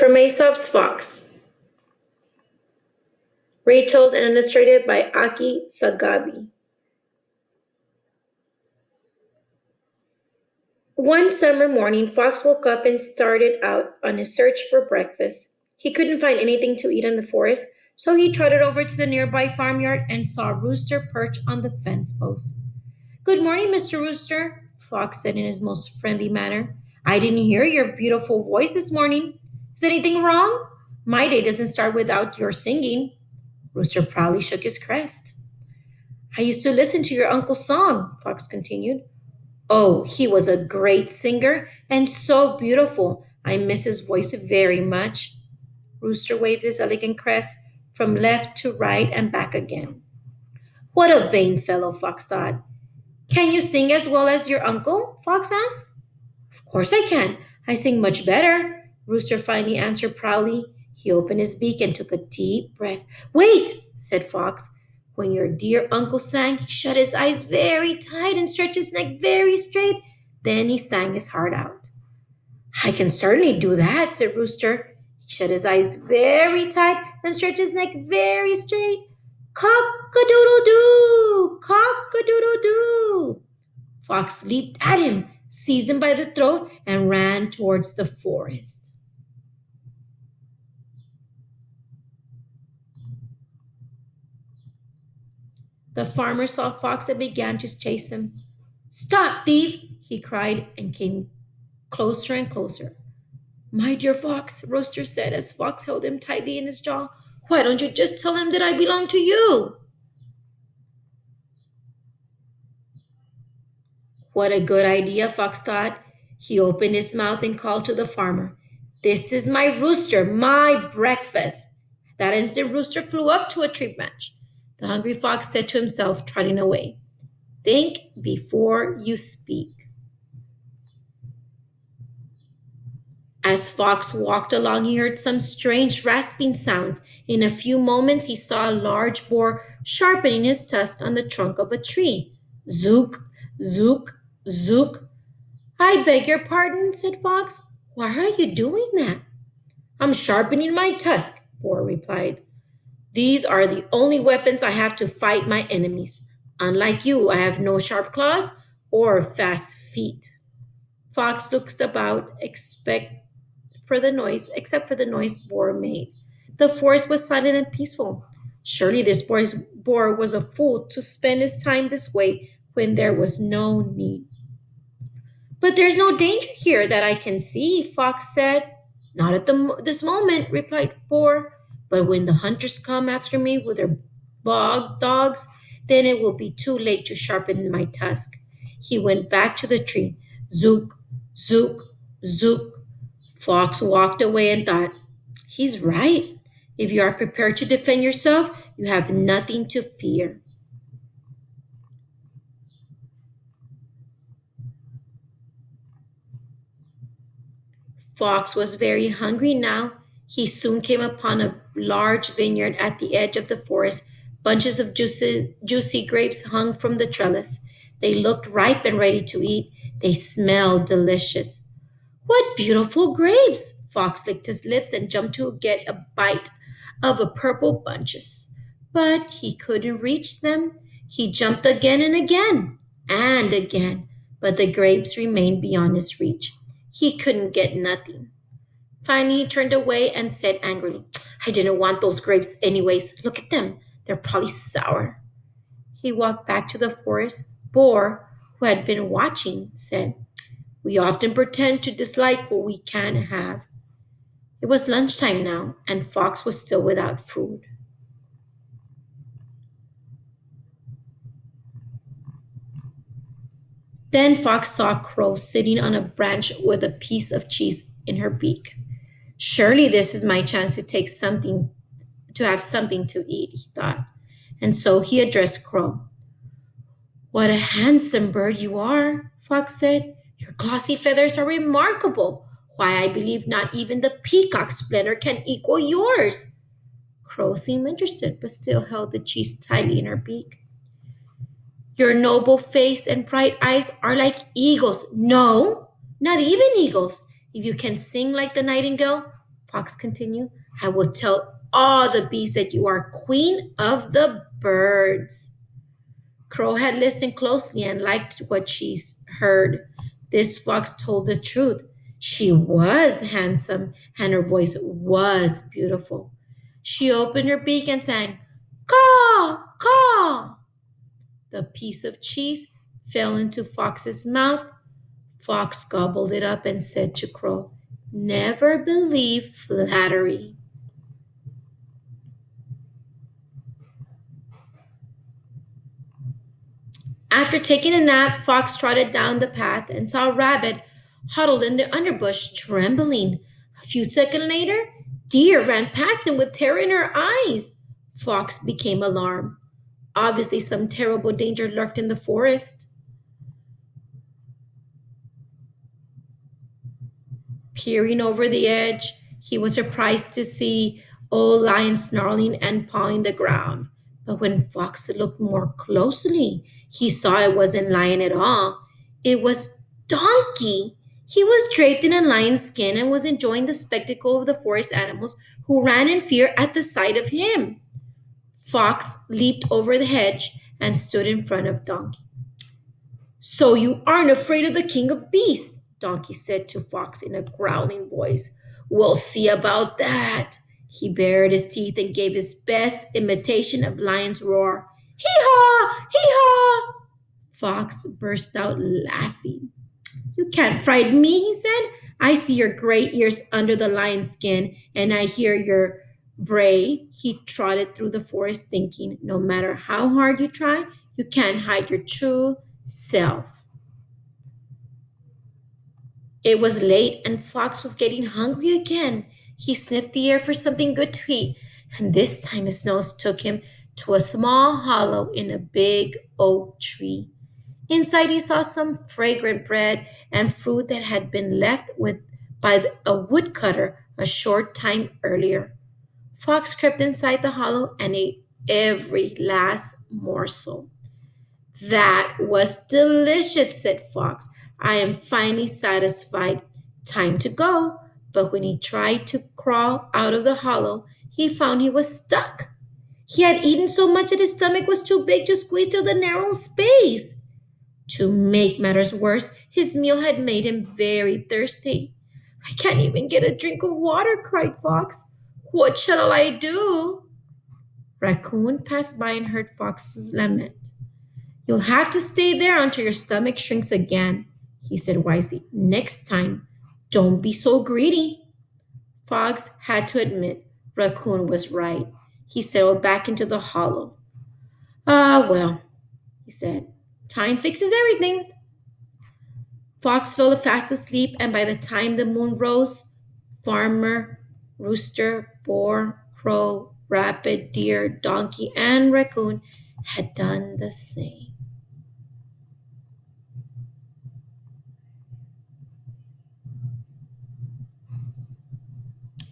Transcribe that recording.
From Aesop's Fox, retold and illustrated by Aki Sagabi. One summer morning, Fox woke up and started out on his search for breakfast. He couldn't find anything to eat in the forest, so he trotted over to the nearby farmyard and saw Rooster perched on the fence post. "Good morning, Mr. Rooster," Fox said in his most friendly manner. "I didn't hear your beautiful voice this morning. Is anything wrong? My day doesn't start without your singing." Rooster proudly shook his crest. "I used to listen to your uncle's song," Fox continued. "Oh, he was a great singer and so beautiful. I miss his voice very much." Rooster waved his elegant crest from left to right and back again. "What a vain fellow," Fox thought. "Can you sing as well as your uncle?" Fox asked. "Of course I can. I sing much better," Rooster finally answered proudly. He opened his beak and took a deep breath. "Wait," said Fox. "When your dear uncle sang, he shut his eyes very tight and stretched his neck very straight. Then he sang his heart out." "I can certainly do that," said Rooster. He shut his eyes very tight and stretched his neck very straight. "Cock-a-doodle-doo! Cock-a-doodle-doo!" Fox leaped at him, seized him by the throat, and ran towards the forest. The farmer saw Fox and began to chase him. "Stop, thief!" he cried and came closer and closer. "My dear Fox," Rooster said as Fox held him tightly in his jaw, "why don't you just tell him that I belong to you?" What a good idea, Fox thought. He opened his mouth and called to the farmer, "This is my rooster, my breakfast." That instant, Rooster flew up to a tree branch. The hungry fox said to himself, trotting away, "Think before you speak." As Fox walked along, he heard some strange rasping sounds. In a few moments, he saw a large boar sharpening his tusk on the trunk of a tree. Zook, zook, zook. "I beg your pardon," said Fox. "Why are you doing that?" "I'm sharpening my tusk," Boar replied. "These are the only weapons I have to fight my enemies. Unlike you, I have no sharp claws or fast feet." Fox looked about, except for the noise Boar made. The forest was silent and peaceful. Surely this boar was a fool to spend his time this way when there was no need. "But there's no danger here that I can see," Fox said. "Not at this moment," replied Boar. "But when the hunters come after me with their bog dogs, then it will be too late to sharpen my tusk." He went back to the tree. Zook, zook, zook. Fox walked away and thought, "He's right. If you are prepared to defend yourself, you have nothing to fear." Fox was very hungry now. He soon came upon a large vineyard at the edge of the forest. Bunches of juicy grapes hung from the trellis. They looked ripe and ready to eat. They smelled delicious. "What beautiful grapes!" Fox licked his lips and jumped to get a bite of a purple bunches. But he couldn't reach them. He jumped again and again, but the grapes remained beyond his reach. He couldn't get nothing. Finally, he turned away and said angrily, "I didn't want those grapes anyways. Look at them. They're probably sour." He walked back to the forest. Boar, who had been watching, said, "We often pretend to dislike what we can't have." It was lunchtime now, and Fox was still without food. Then Fox saw Crow sitting on a branch with a piece of cheese in her beak. "Surely this is my chance to have something to eat," he thought. And so he addressed Crow. "What a handsome bird you are," Fox said. "Your glossy feathers are remarkable. Why, I believe not even the peacock's splendor can equal yours." Crow seemed interested, but still held the cheese tightly in her beak. "Your noble face and bright eyes are like eagles." "No, not even eagles. If you can sing like the nightingale," Fox continued. I will tell all the bees that you are queen of the birds. Crow had listened closely and liked what she heard. This fox told the truth. She was handsome and her voice was beautiful. She opened her beak and sang, caw, caw. The piece of cheese fell into Fox's mouth. Fox gobbled it up and said to Crow, never believe flattery. After taking a nap, Fox trotted down the path and saw Rabbit huddled in the underbush, trembling. A few seconds later, Deer ran past him with terror in her eyes. Fox became alarmed. Obviously, some terrible danger lurked in the forest. Peering over the edge, he was surprised to see old Lion snarling and pawing the ground. But when Fox looked more closely, he saw it wasn't Lion at all. It was Donkey. He was draped in a lion's skin and was enjoying the spectacle of the forest animals who ran in fear at the sight of him. Fox leaped over the hedge and stood in front of Donkey. So you aren't afraid of the king of beasts, Donkey said to Fox in a growling voice. We'll see about that. He bared his teeth and gave his best imitation of lion's roar. Hee haw! Hee haw! Fox burst out laughing. You can't frighten me, he said. I see your gray ears under the lion's skin, and I hear your bray. He trotted through the forest, thinking, no matter how hard you try, you can't hide your true self. It was late, and Fox was getting hungry again. He sniffed the air for something good to eat, and this time his nose took him to a small hollow in a big oak tree. Inside, he saw some fragrant bread and fruit that had been left with by a woodcutter a short time earlier. Fox crept inside the hollow and ate every last morsel. That was delicious, said Fox. I am finally satisfied. Time to go. But when he tried to crawl out of the hollow, he found he was stuck. He had eaten so much that his stomach was too big to squeeze through the narrow space. To make matters worse, his meal had made him very thirsty. I can't even get a drink of water, cried Fox. What shall I do? Raccoon passed by and heard Fox's lament. You'll have to stay there until your stomach shrinks again, he said wisely. Next time, don't be so greedy. Fox had to admit Raccoon was right. He settled back into the hollow. Ah, well, he said, time fixes everything. Fox fell fast asleep, and by the time the moon rose, farmer, rooster, boar, crow, rabbit, deer, donkey, and raccoon had done the same.